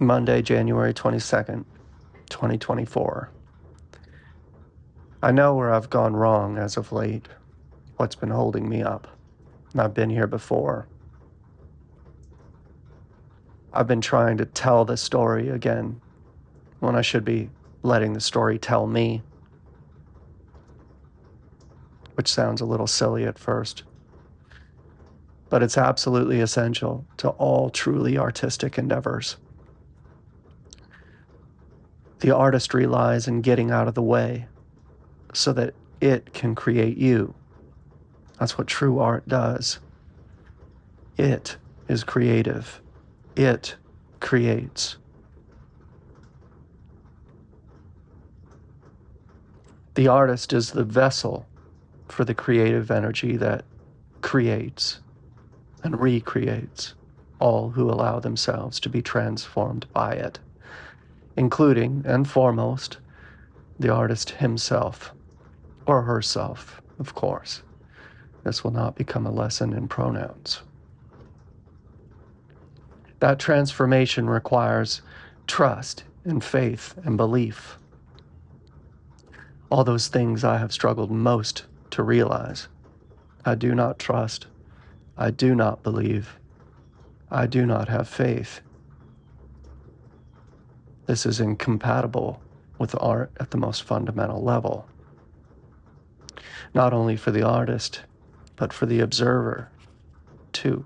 Monday, January 22nd, 2024. I know where I've gone wrong as of late, what's been holding me up. I've been here before. I've been trying to tell the story again when I should be letting the story tell me, which sounds a little silly at first. But it's absolutely essential to all truly artistic endeavors. The artistry lies in getting out of the way so that it can create you. That's what true art does. It is creative. It creates. The artist is the vessel for the creative energy that creates and recreates all who allow themselves to be transformed by it, including and foremost the artist himself or herself, of course. This will not become a lesson in pronouns. That transformation requires trust and faith and belief. All those things I have struggled most to realize. I do not trust. I do not believe. I do not have faith. This is incompatible with art at the most fundamental level. Not only for the artist, but for the observer, too.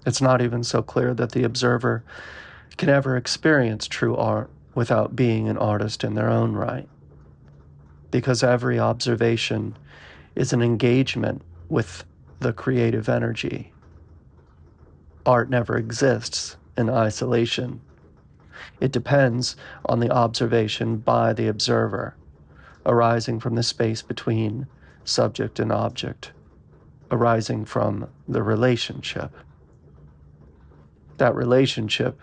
It's not even so clear that the observer can ever experience true art without being an artist in their own right, because every observation is an engagement with the creative energy. Art never exists in isolation. It depends on the observation by the observer, arising from the space between subject and object, arising from the relationship. That relationship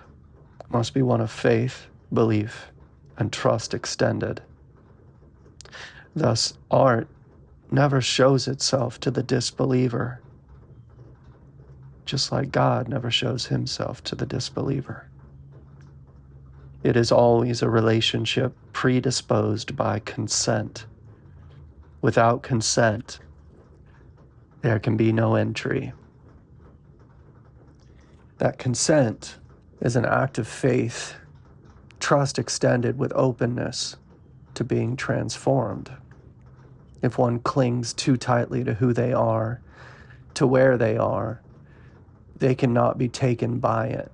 must be one of faith, belief, and trust extended. Thus, art never shows itself to the disbeliever, just like God never shows himself to the disbeliever. It is always a relationship predisposed by consent. Without consent, there can be no entry. That consent is an act of faith, trust extended with openness to being transformed. If one clings too tightly to who they are, to where they are, they cannot be taken by it.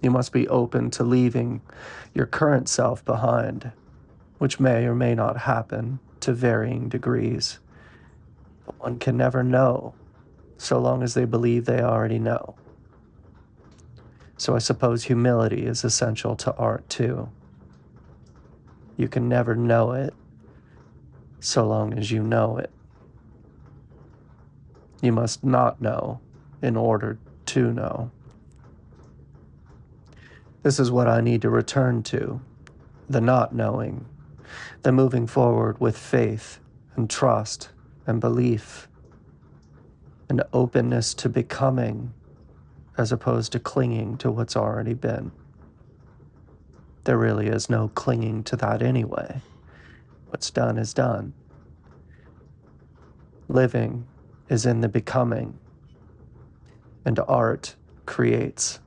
You must be open to leaving your current self behind, which may or may not happen to varying degrees. But one can never know, so long as they believe they already know. So I suppose humility is essential to art too. You can never know it, so long as you know it. You must not know in order to know. This is what I need to return to, the not knowing, the moving forward with faith and trust and belief, and openness to becoming as opposed to clinging to what's already been. There really is no clinging to that anyway. What's done is done. Living is in the becoming, and art creates